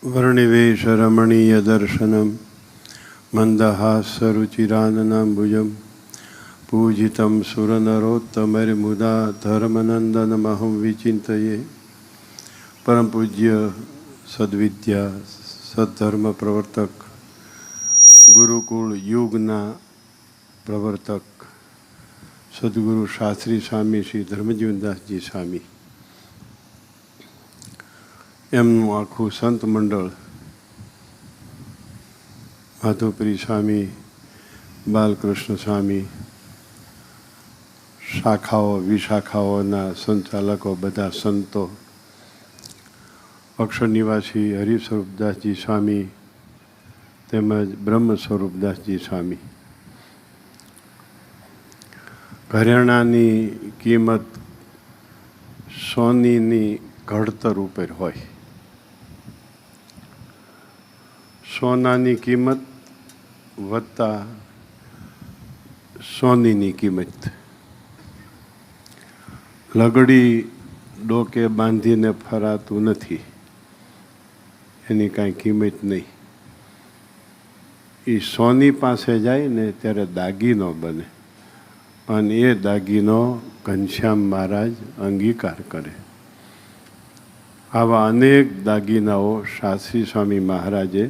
वर्णिवेशरमणीयदर्शनं मन्दहासरुचिराननाम्बुजं पूजितं सुरनरोत्तमैर्मुदा धर्मनन्दनमहं विचिन्तये। परम पूज्य सद्विद्या सद्धर्म प्रवर्तक गुरुकुल युगना प्रवर्तक सद्गुरु शास्त्री स्वामी श्री धर्मजीवनदासजी स्वामी એમનું આખું સંત મંડળ માધવપુરી સ્વામી, બાલકૃષ્ણ સ્વામી, શાખાઓ વિશાખાઓના સંચાલકો બધા સંતો, અક્ષર નિવાસી હરિસ્વરૂપદાસજી સ્વામી તેમજ બ્રહ્મ સ્વરૂપદાસજી સ્વામી. ઘરેણાની કિંમત સોનીની ઘડતર ઉપર હોય. સોનાની કિંમત વત્તા સોનીની કિંમત. લગડી ડોકે બાંધીને ફરાતું નથી, એની કાંઈ કિંમત નહીં. એ સોની પાસે જાય ને ત્યારે દાગીનો બને, અને એ દાગીનો ઘનશ્યામ મહારાજ અંગીકાર કરે. આવા અનેક દાગીનાઓ શાસ્ત્રી સ્વામી મહારાજે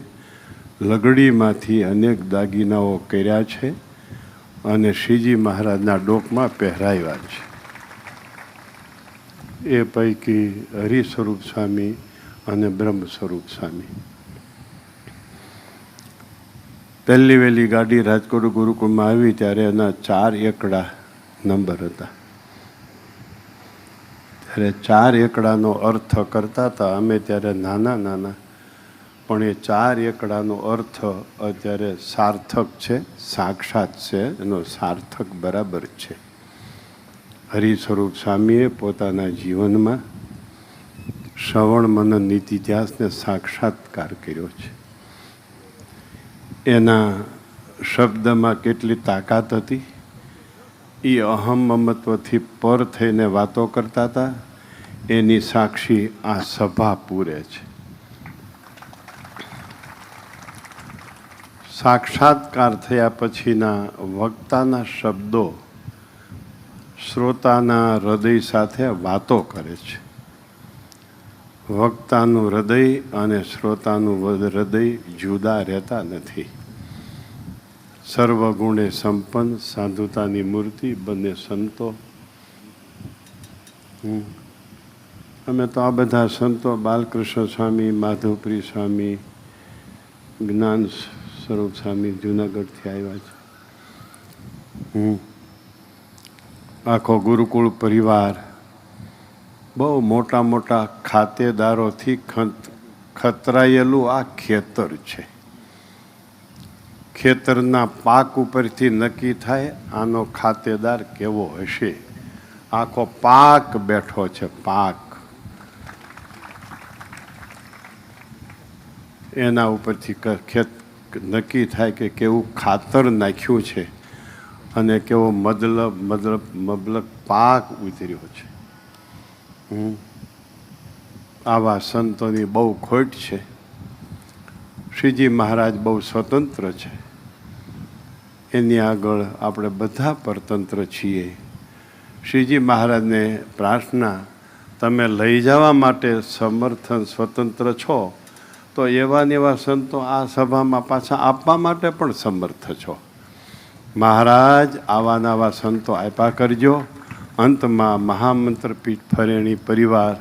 લગડીમાંથી અનેક દાગીનાઓ કર્યા છે અને શ્રીજી મહારાજના ડોકમાં પહેરાવ્યા છે. એ પૈકી હરિસ્વરૂપ સ્વામી અને બ્રહ્મ સ્વરૂપ સ્વામી. પહેલી વહેલી ગાડી રાજકોટ ગુરુકુળમાં આવી ત્યારે એના 4 એકડા નંબર હતા. ત્યારે 4 એકડાનો અર્થ કરતા હતા અમે ત્યારે નાના નાના, પણ એ 4 એકડાનો અર્થ અત્યારે સાર્થક છે, સાક્ષાત છે, એનો સાર્થક બરાબર છે. હરિસ્વરૂપ સ્વામીએ પોતાના જીવનમાં શ્રવણ મનન નીતિ ઇતિહાસને સાક્ષાત્કાર કર્યો છે. એના શબ્દમાં કેટલી તાકાત હતી. એ અહમ મમત્વથી પર થઈને વાતો કરતા હતા. એની સાક્ષી આ સભા પૂરે છે. સાક્ષાત્કાર થયા પછીના વક્તાના શબ્દો શ્રોતાના હૃદય સાથે વાતો કરે છે. વક્તાનું હૃદય અને શ્રોતાનું હૃદય જુદા રહેતા નથી. સર્વગુણે સંપન્ન સાધુતાની મૂર્તિ બંને સંતો. અમે તો આ બધા સંતો બાલકૃષ્ણ સ્વામી, માધવપુરી સ્વામી, જ્ઞાન સ્વરૂપ સ્વામી જુનાગઢથી આવ્યા છે. આખો ગુરુકુળ પરિવાર બહુ મોટા મોટા ખાતેદારોથી ખતરાયેલું આ ખેતર છે. ખેતરના પાક ઉપરથી નક્કી થાય આનો ખાતેદાર કેવો હશે. આખો પાક બેઠો છે. પાક એના ઉપરથી નક્કી થાય કે કેવું ખાતર નાખ્યું છે અને કેવો મબલક પાક ઉતર્યો છે. આવા સંતોની બહુ ખોટ છે. શ્રીજી મહારાજ બહુ સ્વતંત્ર છે. એની આગળ આપણે બધા પરતંત્ર છીએ. શ્રીજી મહારાજને પ્રાર્થના, તમે લઈ જવા માટે સમર્થન સ્વતંત્ર છો તો એવા ને એવા સંતો આ સભામાં પાછા આપવા માટે પણ સમર્થ છો. મહારાજ આવા નવા સંતો આપ્યા કરજો. અંતમાં મહામંત્ર પીઠ ફરેણી પરિવાર,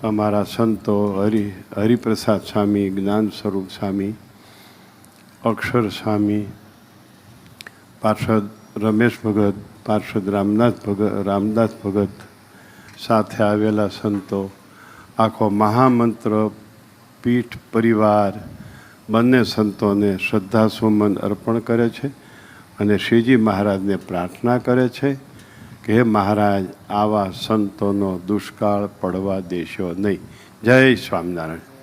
અમારા સંતો હરિપ્રસાદ સ્વામી, જ્ઞાન સ્વરૂપ સ્વામી, અક્ષર સ્વામી, પાર્ષદ રમેશ ભગત, પાર્ષદ રામદાસ ભગત, સાથે આવેલા સંતો, આખો મહામંત્ર પીઠ પરિવાર બંને સંતોને શ્રદ્ધાસુમન અર્પણ કરે છે અને શ્રીજી મહારાજને પ્રાર્થના કરે છે કે હે મહારાજ આવા સંતોનો દુષ્કાળ પડવા દેશો નહીં. જય સ્વામિનારાયણ.